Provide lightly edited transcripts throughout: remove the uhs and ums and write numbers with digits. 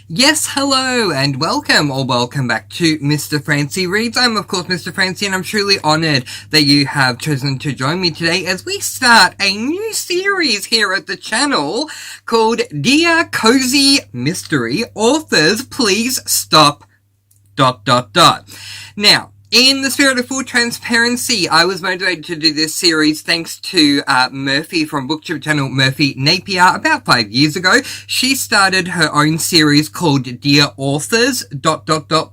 Yes, hello, and welcome back to Mr. Francy Reads. I'm, of course, Mr. Francy, and I'm truly honoured that you have chosen to join me today as we start a new series here at the channel called Dear Cozy Mystery Authors, Please Stop... Now, in the spirit of full transparency, I was motivated to do this series thanks to Murphy from booktube channel Murphy Napier about 5 years ago. She started her own series called Dear Authors...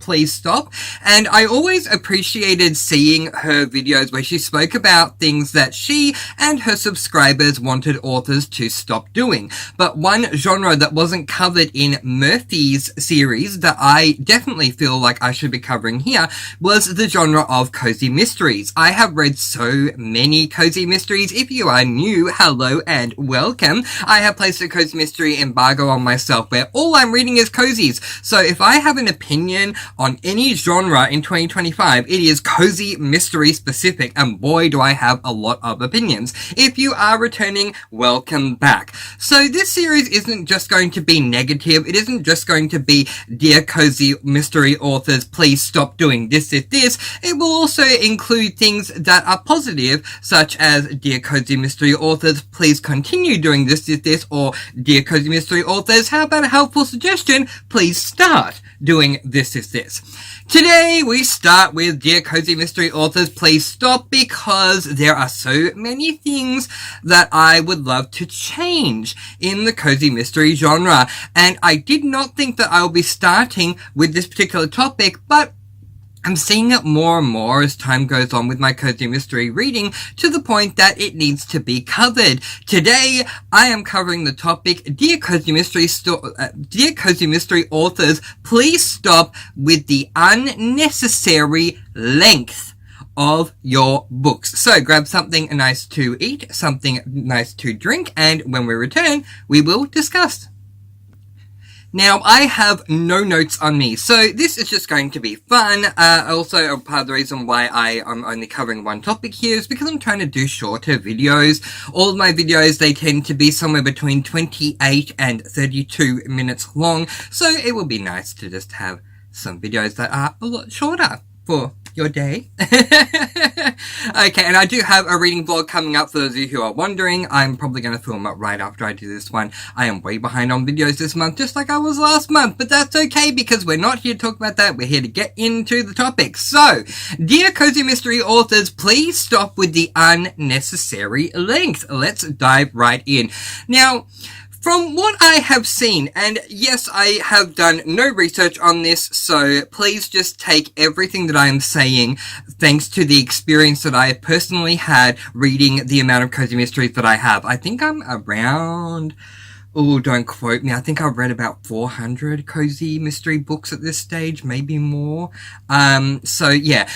Please Stop. And I always appreciated seeing her videos where she spoke about things that she and her subscribers wanted authors to stop doing. But one genre that wasn't covered in Murphy's series that I definitely feel like I should be covering here was the genre of cozy mysteries. I have read so many cozy mysteries. If you are new, hello and welcome. I have placed a cozy mystery embargo on myself where all I'm reading is cozies. So if I have an opinion on any genre in 2025, it is cozy mystery specific, and boy do I have a lot of opinions. If you are returning, welcome back. So this series isn't just going to be negative. It isn't just going to be Dear Cozy Mystery Authors, please stop doing this. It will also include things that are positive, such as Dear Cozy Mystery Authors, please continue doing this, or Dear Cozy Mystery Authors, how about a helpful suggestion, please start doing this. Today we start with Dear Cozy Mystery Authors, please stop, because there are so many things that I would love to change in the cozy mystery genre, and I did not think that I will be starting with this particular topic, but I'm seeing it more and more as time goes on with my cozy mystery reading, to the point that it needs to be covered. Today, I am covering the topic, Dear Cozy Mystery Authors, please stop with the unnecessary length of your books. So grab something nice to eat, something nice to drink, and when we return, we will discuss. Now, I have no notes on me, so this is just going to be fun. Also, part of the reason why I am only covering one topic here is because I'm trying to do shorter videos. All of my videos, they tend to be somewhere between 28 and 32 minutes long, so it will be nice to just have some videos that are a lot shorter for your day. Okay, and I do have a reading vlog coming up for those of you who are wondering. I'm probably going to film it right after I do this one. I am way behind on videos this month, just like I was last month, but that's okay because we're not here to talk about that. We're here to get into the topic. So, Dear Cozy Mystery Authors, please stop with the unnecessary length. Let's dive right in. Now, from what I have seen, and yes, I have done no research on this, so please just take everything that I am saying thanks to the experience that I have personally had reading the amount of cozy mysteries that I have. I think I'm around... Oh, don't quote me. I think I've read about 400 cozy mystery books at this stage, maybe more. So yeah,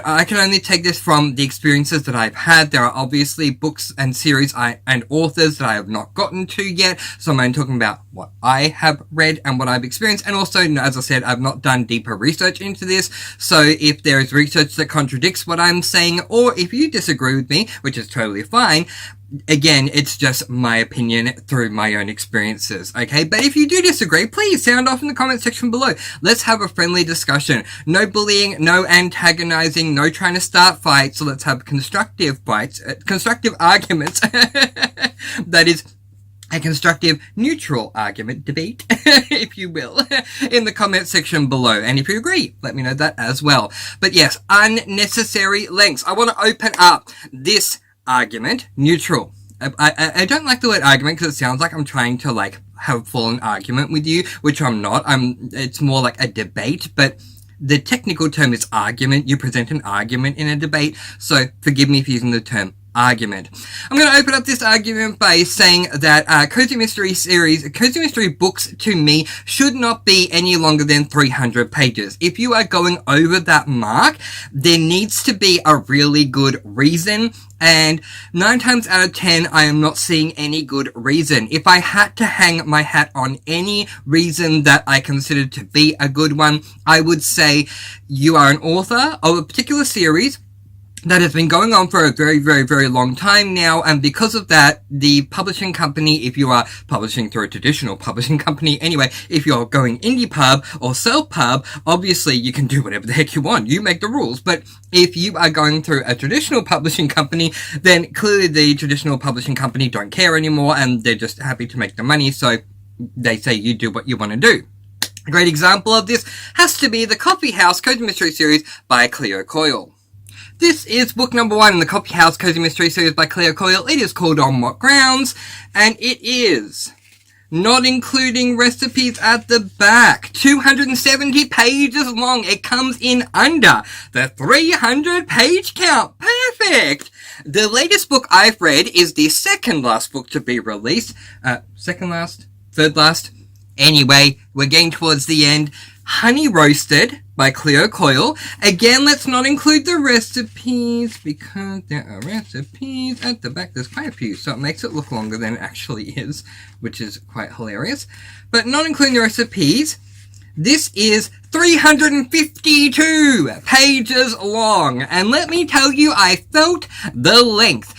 I can only take this from the experiences that I've had. There are obviously books and series and authors that I have not gotten to yet. So I'm only talking about what I have read and what I've experienced. And also, as I said, I've not done deeper research into this. So if there is research that contradicts what I'm saying, or if you disagree with me, which is totally fine, again, it's just my opinion through my own experiences, okay? But if you do disagree, please sound off in the comment section below. Let's have a friendly discussion. No bullying, no antagonizing, no trying to start fights. So let's have constructive fights, constructive arguments. That is a constructive, neutral argument, debate, if you will, in the comment section below. And if you agree, let me know that as well. But yes, unnecessary lengths. I want to open up this argument, neutral. I don't like the word argument because it sounds like I'm trying to have a full-on argument with you, which I'm not. It's more like a debate, but the technical term is argument. You present an argument in a debate, so forgive me for using the term argument. I'm going to open up this argument by saying that cozy mystery books to me should not be any longer than 300 pages. If you are going over that mark, there needs to be a really good reason, and 9 times out of 10, I am not seeing any good reason. If I had to hang my hat on any reason that I consider to be a good one, I would say you are an author of a particular series, that has been going on for a very, very, very long time now, and because of that, the publishing company, if you are publishing through a traditional publishing company anyway, if you're going indie pub or self-pub, obviously you can do whatever the heck you want. You make the rules. But if you are going through a traditional publishing company, then clearly the traditional publishing company don't care anymore, and they're just happy to make the money, so they say you do what you want to do. A great example of this has to be the Coffee House Cozy Mystery Series by Cleo Coyle. This is book number 1 in the Coffee House Cozy Mystery Series by Cleo Coyle. It is called On What Grounds, and it is not including recipes at the back. 270 pages long. It comes in under the 300 page count. Perfect! The latest book I've read is the second last book to be released. Second last? Third last? Anyway, we're getting towards the end. Honey Roasted by Cleo Coyle. Again, let's not include the recipes because there are recipes at the back. There's quite a few, so it makes it look longer than it actually is, which is quite hilarious. But not including the recipes, this is 352 pages long. And let me tell you, I felt the length.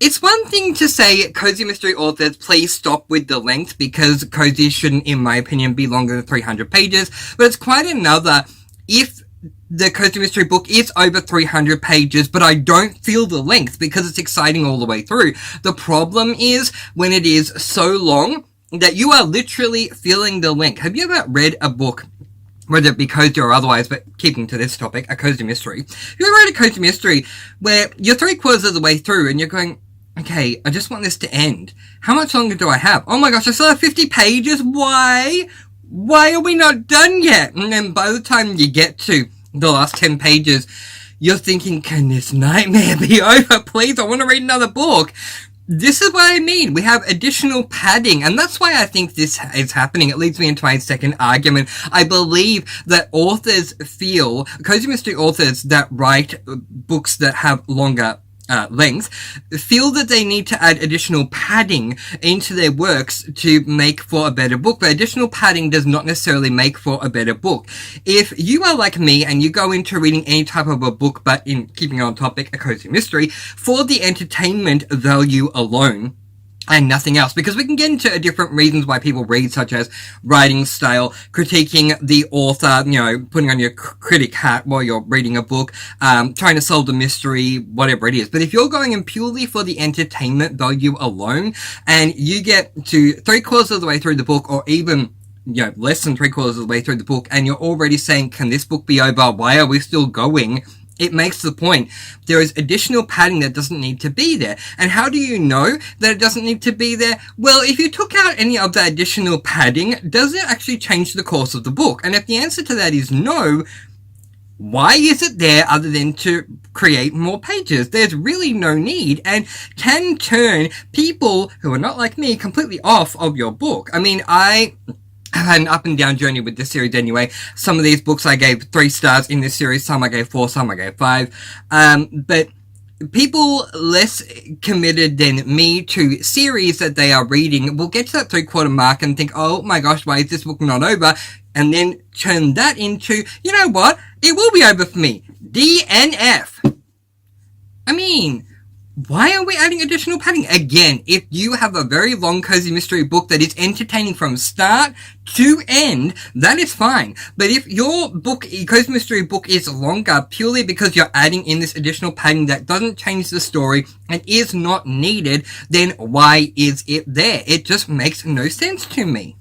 It's one thing to say, cozy mystery authors, please stop with the length, because cozy shouldn't, in my opinion, be longer than 300 pages. But it's quite another if the cozy mystery book is over 300 pages, but I don't feel the length because it's exciting all the way through. The problem is when it is so long that you are literally feeling the length. Have you ever read a book, whether it be cozy or otherwise, but keeping to this topic, a cozy mystery? Have you ever read a cozy mystery where you're 3/4 of the way through and you're going, okay, I just want this to end. How much longer do I have? Oh my gosh, I still have 50 pages. Why? Why are we not done yet? And then by the time you get to the last 10 pages, you're thinking, can this nightmare be over? Please, I want to read another book. This is what I mean. We have additional padding, and that's why I think this is happening. It leads me into my second argument. I believe that authors feel, cozy mystery authors that write books that have longer length, feel that they need to add additional padding into their works to make for a better book, but additional padding does not necessarily make for a better book. If you are like me and you go into reading any type of a book, but in keeping on topic, a cozy mystery, for the entertainment value alone, and nothing else, because we can get into different reasons why people read, such as writing style, critiquing the author, you know, putting on your critic hat while you're reading a book, trying to solve the mystery, whatever it is. But if you're going in purely for the entertainment value alone, and you get to 3/4 of the way through the book, or even less than 3/4 of the way through the book, and you're already saying, can this book be over? Why are we still going? It makes the point. There is additional padding that doesn't need to be there. And how do you know that it doesn't need to be there? Well, if you took out any of that additional padding, does it actually change the course of the book? And if the answer to that is no, why is it there other than to create more pages? There's really no need, and can turn people who are not like me completely off of your book. I mean, I've had an up and down journey with this series anyway. Some of these books I gave 3 stars in this series, some I gave 4, some I gave 5. But people less committed than me to series that they are reading will get to that 3/4 mark and think, oh my gosh, why is this book not over? And then turn that into, you know what? It will be over for me. DNF. I mean, why are we adding additional padding? Again, if you have a very long cozy mystery book that is entertaining from start to end, that is fine. But if your book, cozy mystery book, is longer purely because you're adding in this additional padding that doesn't change the story and is not needed, then why is it there? It just makes no sense to me.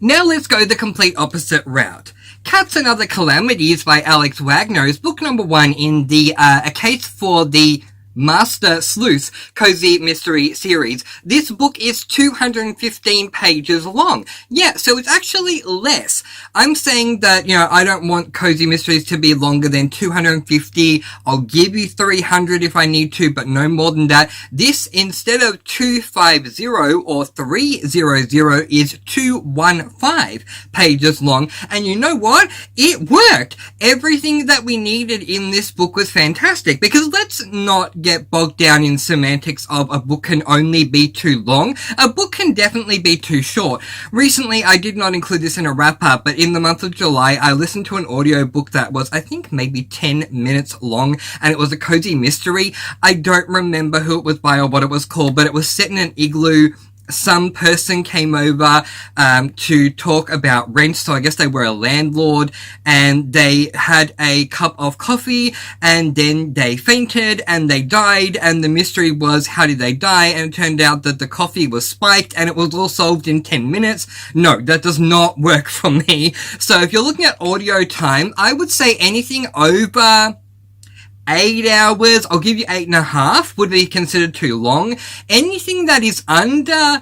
Now let's go the complete opposite route. Cats and Other Calamities by Alex Wagner is book number 1 in the A Case for the Master Sleuth Cozy Mystery Series. This book is 215 pages long. Yeah, so it's actually less. I'm saying that, I don't want cozy mysteries to be longer than 250. I'll give you 300 if I need to, but no more than that. This, instead of 250 or 300, is 215 pages long. And you know what? It worked. Everything that we needed in this book was fantastic, because let's not get bogged down in semantics of a book can only be too long. A book can definitely be too short. Recently, I did not include this in a wrap-up, but in the month of July, I listened to an audiobook that was, I think, maybe 10 minutes long, and it was a cozy mystery. I don't remember who it was by or what it was called, but it was set in an igloo. Some person came over to talk about rent, so I guess they were a landlord, and they had a cup of coffee, and then they fainted, and they died, and the mystery was, how did they die? And it turned out that the coffee was spiked, and it was all solved in 10 minutes. No, that does not work for me. So if you're looking at audio time, I would say anything over 8 hours, I'll give you 8.5, would be considered too long. Anything that is under,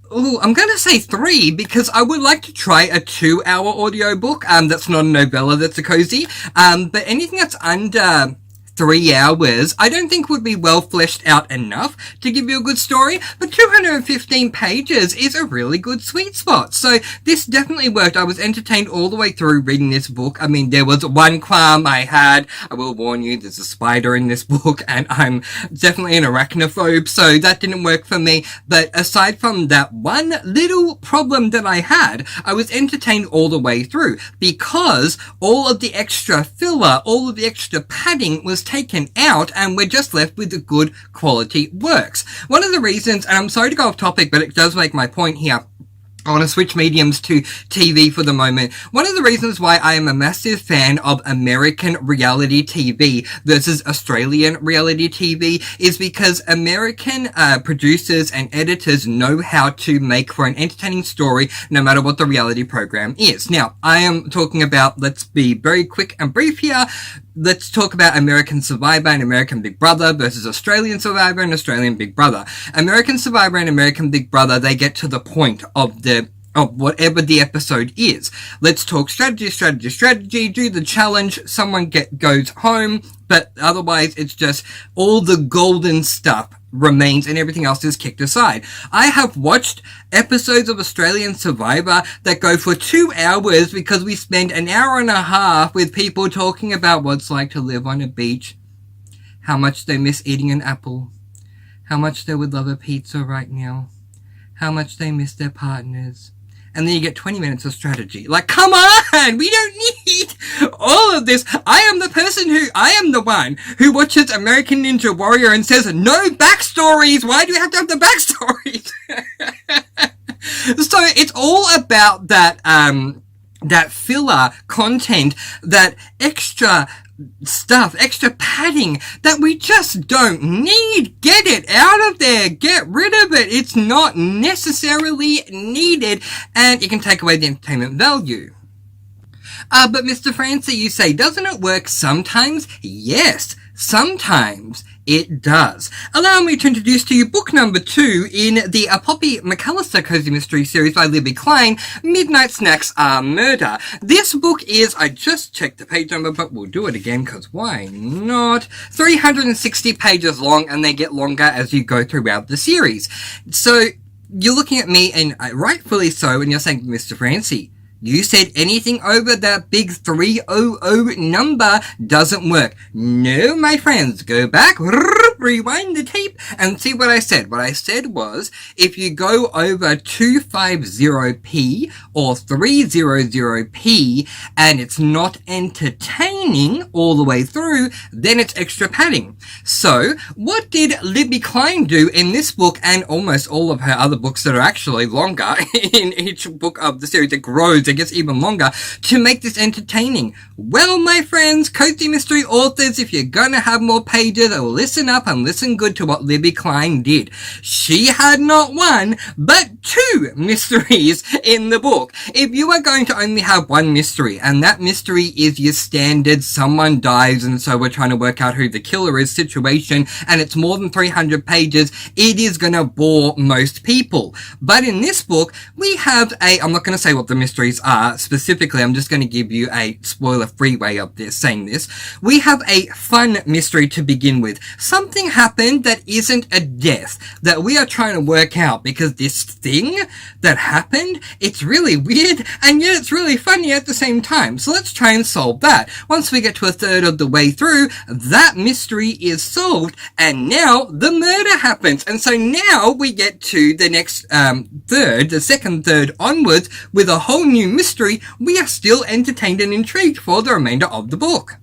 I'm gonna say 3, because I would like to try a 2-hour audiobook, that's not a novella, that's a cozy, but anything that's under 3 hours, I don't think would be well fleshed out enough to give you a good story, but 215 pages is a really good sweet spot. So this definitely worked. I was entertained all the way through reading this book. I mean, there was one qualm I had. I will warn you, there's a spider in this book, and I'm definitely an arachnophobe, so that didn't work for me. But aside from that one little problem that I had, I was entertained all the way through, because all of the extra filler, all of the extra padding was taken out, and we're just left with the good quality works. One of the reasons, and I'm sorry to go off topic, but it does make my point here, I want to switch mediums to TV for the moment. One of the reasons why I am a massive fan of American reality TV versus Australian reality TV is because American producers and editors know how to make for an entertaining story no matter what the reality program is. Now, I am talking about, let's be very quick and brief here, let's talk about American Survivor and American Big Brother versus Australian Survivor and Australian Big Brother. American Survivor and American Big Brother, they get to the point of whatever the episode is. Let's talk strategy, do the challenge, someone goes home, but otherwise it's just all the golden stuff remains and everything else is kicked aside. I have watched episodes of Australian Survivor that go for 2 hours because we spend an hour and a half with people talking about what it's like to live on a beach, how much they miss eating an apple, how much they would love a pizza right now, how much they miss their partners. And then you get 20 minutes of strategy. Like, come on! We don't need all of this. I am the one who watches American Ninja Warrior and says, no backstories! Why do we have to have the backstories? So it's all about that filler content, that extra stuff, extra padding that we just don't need. Get it out of there. Get rid of it. It's not necessarily needed, and it can take away the entertainment value. But Mr. Francy, you say, doesn't it work sometimes? Yes, sometimes it does. Allow me to introduce to you book number 2 in the Poppy McAllister Cozy Mystery series by Libby Klein, Midnight Snacks Are Murder. This book is, I just checked the page number, but we'll do it again, because why not? 360 pages long, and they get longer as you go throughout the series. So, you're looking at me, and rightfully so, and you're saying, Mr. Francy, you said anything over that big 300 number doesn't work. No, my friends, go back, rewind the tape, and see what I said. What I said was, if you go over 250p or 300p, and it's not entertaining all the way through, then it's extra padding. So, what did Libby Klein do in this book, and almost all of her other books that are actually longer in each book of the series? It grows, it gets even longer, to make this entertaining. Well, my friends, cozy mystery authors, if you're gonna have more pages, listen up and listen good to what Libby Klein did. She had not 1, but 2 mysteries in the book. If you are going to only have 1 mystery, and that mystery is your standard someone dies and so we're trying to work out who the killer is situation, and it's more than 300 pages, it is gonna bore most people. But in this book, we have I'm not gonna say what the mysteries are specifically, I'm just gonna give you a spoiler-free way of saying this. We have a fun mystery to begin with. Something something happened that isn't a death that we are trying to work out, because this thing that happened, it's really weird and yet it's really funny at the same time. So let's try and solve that. Once we get to a third of the way through, that mystery is solved, and now the murder happens. And so now we get to the next third, the second third onwards, with a whole new mystery. We are still entertained and intrigued for the remainder of the book.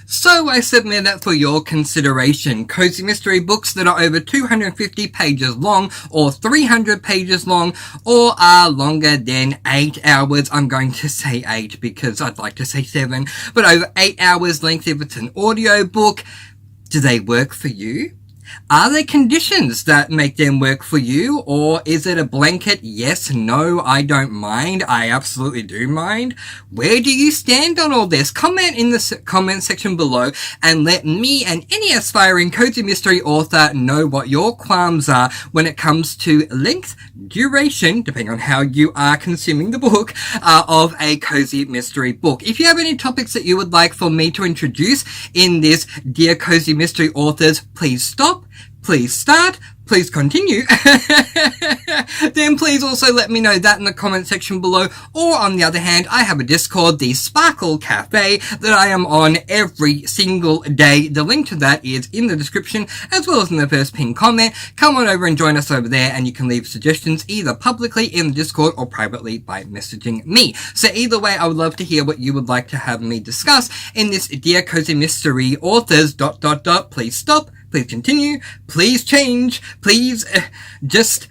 So I submit that for your consideration. Cozy mystery books that are over 250 pages long, or 300 pages long, or are longer than 8 hours. I'm going to say 8 because I'd like to say 7, but over 8 hours length if it's an audio book. Do they work for you? Are there conditions that make them work for you, or is it a blanket yes, no, I don't mind, I absolutely do mind? Where do you stand on all this? Comment in the comment section below and let me and any aspiring cozy mystery author know what your qualms are when it comes to length, duration, depending on how you are consuming the book, of a cozy mystery book. If you have any topics that you would like for me to introduce in this Dear Cozy Mystery Authors, please stop, please start, please continue, then please also let me know that in the comment section below. Or on the other hand, I have a Discord, the Sparkle Cafe, that I am on every single day. The link to that is in the description as well as in the first pinned comment. Come on over and join us over there, and you can leave suggestions either publicly in the Discord or privately by messaging me. So either way, I would love to hear what you would like to have me discuss in this Dear Cozy Mystery Authors ... Please stop, please continue, please change, please just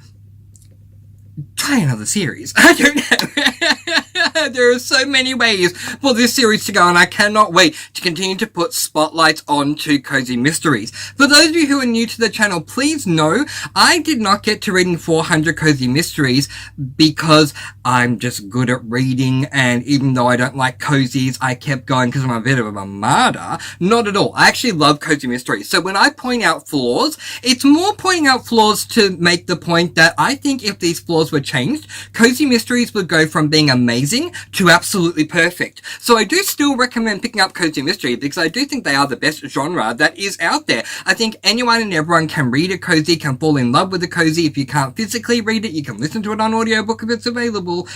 try another series. I don't know. There are so many ways for this series to go, and I cannot wait to continue to put spotlights onto cozy mysteries. For those of you who are new to the channel, please know I did not get to reading 400 cozy mysteries because I'm just good at reading, and even though I don't like cozies, I kept going because I'm a bit of a martyr. Not at all. I actually love cozy mysteries. So when I point out flaws, it's more pointing out flaws to make the point that I think if these flaws were changed, cozy mysteries would go from being amazing to absolutely perfect. So I do still recommend picking up cozy mystery because I do think they are the best genre that is out there. I think anyone and everyone can read a cozy, can fall in love with a cozy. If you can't physically read it, you can listen to it on audiobook if it's available.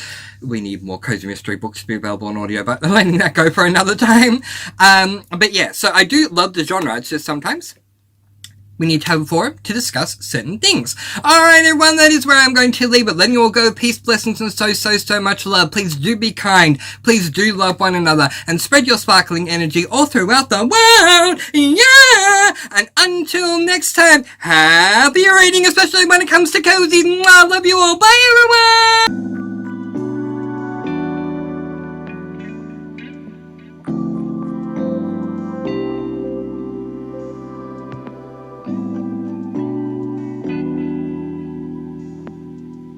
We need more cozy mystery books to be available on audio, but letting that go for another time. But yeah, so I do love the genre. It's just sometimes we need to have a forum to discuss certain things. Alright everyone, that is where I'm going to leave it. Letting you all go. Peace, blessings, and so much love. Please do be kind. Please do love one another. And spread your sparkling energy all throughout the world. Yeah! And until next time, happy reading, especially when it comes to cozy. I love you all. Bye everyone!